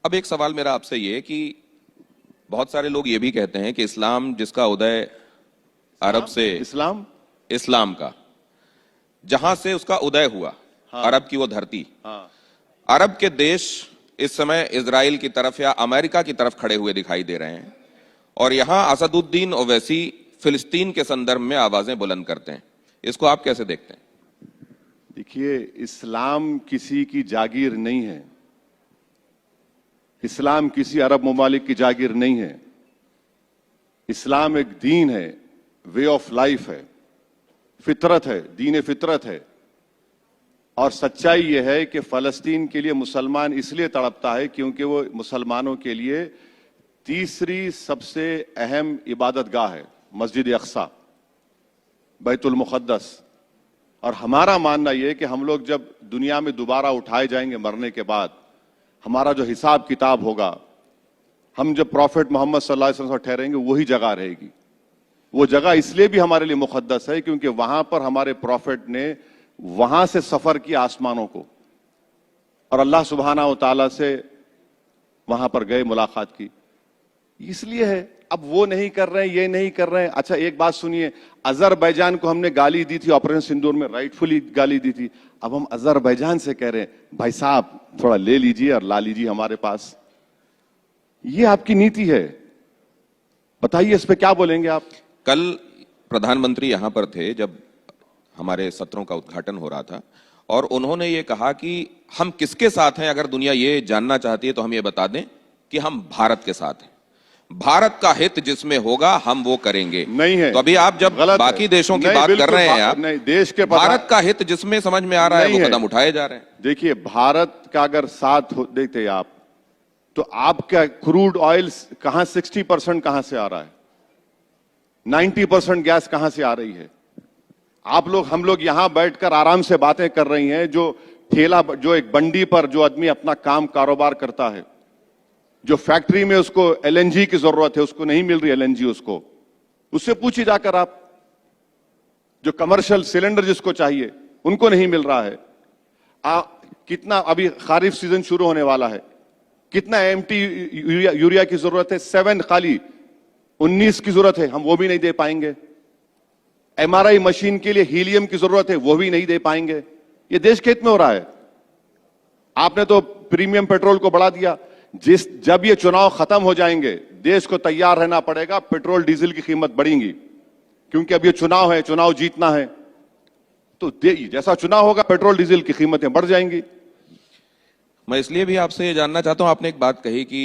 अब एक सवाल मेरा आपसे ये कि बहुत सारे लोग ये भी कहते हैं कि इस्लाम जिसका उदय अरब से, इस्लाम का जहां से उसका उदय हुआ, हाँ, अरब की वो धरती, हाँ, अरब के देश इस समय इजराइल की तरफ या अमेरिका की तरफ खड़े हुए दिखाई दे रहे हैं और यहां असदुद्दीन ओवैसी फिलिस्तीन के संदर्भ में आवाजें बुलंद करते हैं। इसको आप कैसे देखते हैं? देखिए, इस्लाम किसी की जागीर नहीं है। इस्लाम किसी अरब ममालिक की जागीर नहीं है। इस्लाम एक दीन है, वे ऑफ लाइफ है, फितरत है, दीन फितरत है। और सच्चाई यह है कि फलस्तीन के लिए मुसलमान इसलिए तड़पता है क्योंकि वो मुसलमानों के लिए तीसरी सबसे अहम इबादतगाह है, मस्जिद अक्सा, बैतुल मुक़द्दस। और हमारा मानना यह है कि हम लोग जब दुनिया में दोबारा उठाए जाएंगे मरने के बाद, हमारा जो हिसाब किताब होगा, हम जब प्रॉफिट मोहम्मद सल्लल्लाहु अलैहि वसल्लम से ठहरेंगे वही जगह रहेगी। वो जगह इसलिए भी हमारे लिए मुक़द्दस है क्योंकि वहां पर हमारे प्रॉफिट ने वहां से सफर किया आसमानों को और अल्लाह सुब्हाना व तआला से वहां पर गए, मुलाकात की। इसलिए है। अब वो नहीं कर रहे हैं, ये नहीं कर रहे हैं। अच्छा, एक बात सुनिए, अजरबैजान को हमने गाली दी थी ऑपरेशन सिंदूर में, राइटफुली गाली दी थी। अब हम अजरबैजान से कह रहे हैं भाई साहब थोड़ा ले लीजिए और ला लीजिए हमारे पास। ये आपकी नीति है, बताइए इस पे क्या बोलेंगे आप? कल प्रधानमंत्री यहां पर थे जब हमारे सत्रों का उद्घाटन हो रहा था और उन्होंने ये कहा कि हम किसके साथ हैं, अगर दुनिया ये जानना चाहती है तो हम ये बता दें कि हम भारत के साथ हैं। भारत का हित जिसमें होगा हम वो करेंगे। नहीं है तो अभी आप जब बाकी देशों की बात कर रहे हैं, आप नहीं, देश के भारत का हित जिसमें समझ में आ रहा है वो कदम उठाए जा रहे हैं। देखिए, भारत का अगर साथ देखते आप तो आपका क्रूड ऑयल कहां 60% कहां से आ रहा है, 90% गैस कहां से आ रही है? हम लोग यहां बैठकर आराम से बातें कर रही हैं। जो ठेला, जो एक बंडी पर जो आदमी अपना काम कारोबार करता है, जो फैक्ट्री में उसको एलएनजी की जरूरत है, उसको नहीं मिल रही एलएनजी, उससे पूछिए जाकर आप। जो कमर्शियल सिलेंडर जिसको चाहिए उनको नहीं मिल रहा है। कितना अभी खारिफ सीजन शुरू होने वाला है, कितना एमटी यूरिया की जरूरत है? 7 खाली, 19 की जरूरत है, हम वो भी नहीं दे पाएंगे। एमआरआई मशीन के लिए हीलियम की जरूरत है, वो भी नहीं दे पाएंगे। ये देश के हित में हो रहा है। आपने तो प्रीमियम पेट्रोल को बढ़ा दिया। जब ये चुनाव खत्म हो जाएंगे, देश को तैयार रहना पड़ेगा, पेट्रोल डीजल की कीमत बढ़ेगी, क्योंकि अब ये चुनाव है, चुनाव जीतना है। तो जैसा चुनाव होगा पेट्रोल डीजल की कीमतें बढ़ जाएंगी। मैं इसलिए भी आपसे ये जानना चाहता हूं, आपने एक बात कही कि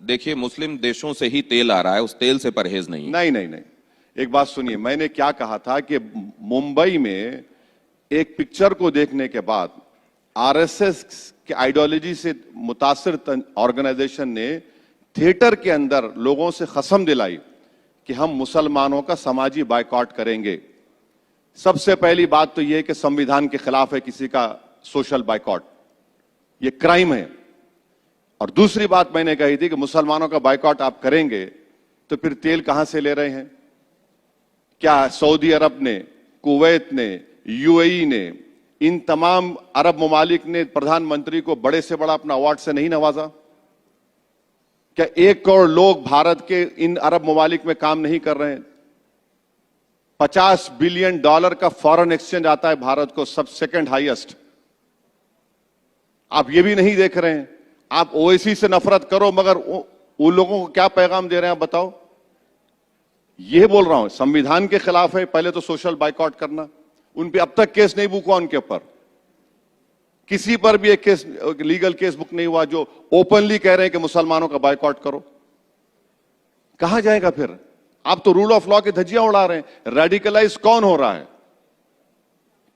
देखिए मुस्लिम देशों से ही तेल आ रहा है, उस तेल से परहेज नहीं। नहीं, एक बात सुनिए, मैंने क्या कहा था कि मुंबई में एक पिक्चर को देखने के बाद आरएसएस के आइडियोलॉजी से मुतासिर ऑर्गेनाइजेशन ने थिएटर के अंदर लोगों से कसम दिलाई कि हम मुसलमानों का समाजी बायकॉट करेंगे। सबसे पहली बात तो यह कि संविधान के खिलाफ है किसी का सोशल बायकॉट, यह क्राइम है। और दूसरी बात मैंने कही थी कि मुसलमानों का बायकॉट आप करेंगे तो फिर तेल कहां से ले रहे हैं? क्या सऊदी अरब ने, कुवैत ने, यूएई ने, इन तमाम अरब ममालिक ने प्रधानमंत्री को बड़े से बड़ा अपना अवार्ड से नहीं नवाजा? क्या 1 करोड़ लोग भारत के इन अरब ममालिक में काम नहीं कर रहे हैं? $50 बिलियन का फॉरेन एक्सचेंज आता है भारत को, सब सेकंड हाईएस्ट। आप ये भी नहीं देख रहे हैं। आप ओवैसी से नफरत करो, मगर उन लोगों को क्या पैगाम दे रहे हैं आप बताओ? यह बोल रहा हूं, संविधान के खिलाफ है पहले तो सोशल बायकॉट करना। उन पे अब तक केस नहीं बुक हुआ, उनके ऊपर किसी पर भी एक केस, लीगल केस बुक नहीं हुआ, जो ओपनली कह रहे हैं कि मुसलमानों का बायकॉट करो। कहां जाएगा फिर? आप तो रूल ऑफ लॉ की धज्जियां उड़ा रहे हैं। रेडिकलाइज कौन हो रहा है?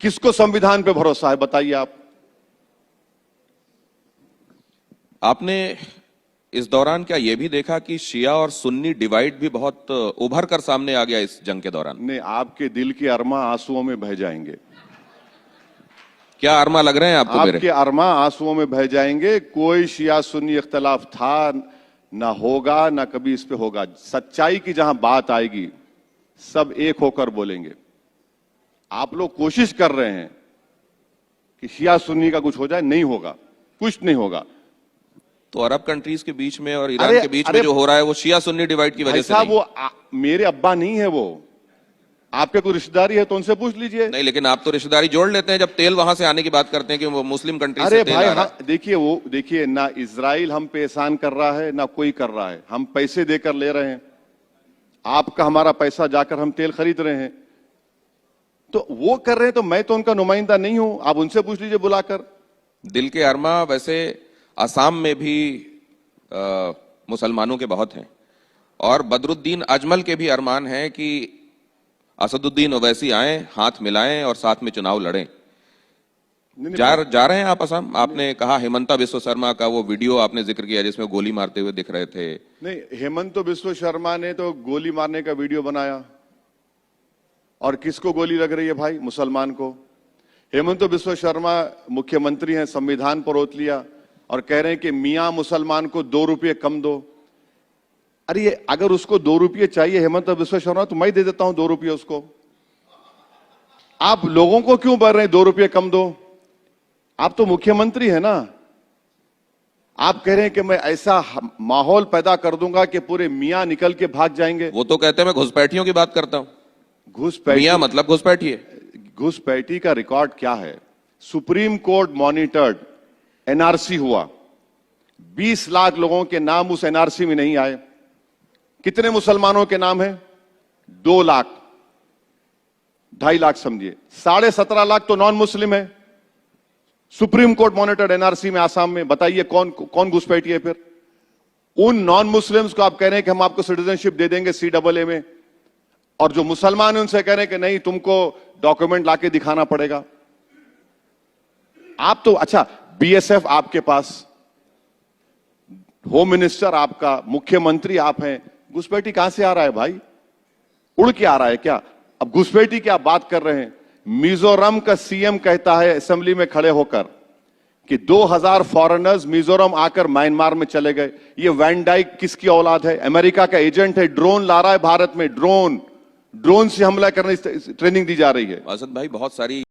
किसको संविधान पे भरोसा है बताइए आप? आपने इस दौरान क्या यह भी देखा कि शिया और सुन्नी डिवाइड भी बहुत उभर कर सामने आ गया इस जंग के दौरान? नहीं, आपके दिल के अरमा आंसुओं में बह जाएंगे। क्या अरमा लग रहे हैं आपको? आपके अरमा आंसुओं में बह जाएंगे। कोई शिया सुन्नी इख्तलाफ था ना होगा, ना कभी इस पे होगा। सच्चाई की जहां बात आएगी सब एक होकर बोलेंगे। आप लोग कोशिश कर रहे हैं कि शिया सुन्नी का कुछ हो जाए, नहीं होगा, कुछ नहीं होगा। तो अरब कंट्रीज के बीच में और ईरान के बीच में जो हो रहा है वो शिया सुन्नी डिवाइड की वजह से नहीं। वो मेरे अब्बा नहीं है, वो आपके कोई रिश्तेदारी है तो उनसे पूछ लीजिए। नहीं, लेकिन आप तो रिश्तेदारी जोड़ लेते हैं जब तेल वहां से आने की बात करते हैं कि वो मुस्लिम कंट्री अरे से तेल भाई, आ रहा है। देखिए ना इजराइल हम पे एहसान कर रहा है ना कोई कर रहा है, हम पैसे देकर ले रहे हैं, आपका हमारा पैसा जाकर हम तेल खरीद रहे हैं, तो वो कर रहे हैं तो मैं तो उनका नुमाइंदा नहीं हूं, आप उनसे पूछ लीजिए बुलाकर। दिल के अरमा वैसे असम में भी मुसलमानों के बहुत हैं और बदरुद्दीन अजमल के भी अरमान हैं कि असदुद्दीन ओवैसी आए, हाथ मिलाएं और साथ में चुनाव लड़ें। जा रहे हैं आप असम? आपने कहा हेमंता बिस्व शर्मा का वो वीडियो आपने जिक्र किया जिसमें गोली मारते हुए दिख रहे थे। नहीं, हेमंत बिस्व शर्मा ने तो गोली मारने का वीडियो बनाया, और किसको गोली लग रही है भाई? मुसलमान को। हेमंत बिस्व शर्मा मुख्यमंत्री हैं, संविधान पर ओत लिया और कह रहे हैं कि मियां मुसलमान को 2 रुपये कम दो। अरे अगर उसको 2 रुपये चाहिए हेमंत बिस्व शर्मा तो मैं दे देता हूं 2 रुपये उसको। आप लोगों को क्यों बोल रहे हैं 2 रुपये कम दो? आप तो मुख्यमंत्री है ना। आप कह रहे हैं कि मैं ऐसा माहौल पैदा कर दूंगा कि पूरे मियां निकल के भाग जाएंगे। वो तो कहते हैं मैं घुसपैठियों की बात करता हूं। घुसपैठी मियां मतलब घुसपैठी है। घुसपैठी का रिकॉर्ड क्या है? सुप्रीम कोर्ट मॉनिटर्ड एनआरसी हुआ, 20 लाख लोगों के नाम उस एनआरसी में नहीं आए। कितने मुसलमानों के नाम है? 2 लाख, 2.5 लाख समझिए, 17.5 लाख तो नॉन मुस्लिम है। सुप्रीम कोर्ट मॉनिटर्ड एनआरसी में आसाम में, बताइए कौन घुसपैठी है फिर? उन नॉन मुस्लिम्स को आप कह रहे हैं कि हम आपको सिटीजनशिप दे देंगे CAA में, और जो मुसलमान है उनसे कह रहे हैं कि नहीं, तुमको डॉक्यूमेंट लाके दिखाना पड़ेगा। आप तो अच्छा, BSF आपके पास, होम मिनिस्टर आपका, मुख्यमंत्री आप हैं, घुसपैठी कहां से आ रहा है भाई? उड़ के आ रहा है क्या? अब घुसपैठी की आप बात कर रहे हैं। मिजोरम का CM कहता है असेंबली में खड़े होकर कि 2000 फॉरेनर्स मिजोरम आकर म्यांमार में चले गए। ये वैन डाइक किसकी औलाद है? अमेरिका का एजेंट है, ड्रोन ला रहा है भारत में, ड्रोन से हमला करने ट्रेनिंग दी जा रही है। असद भाई, बहुत सारी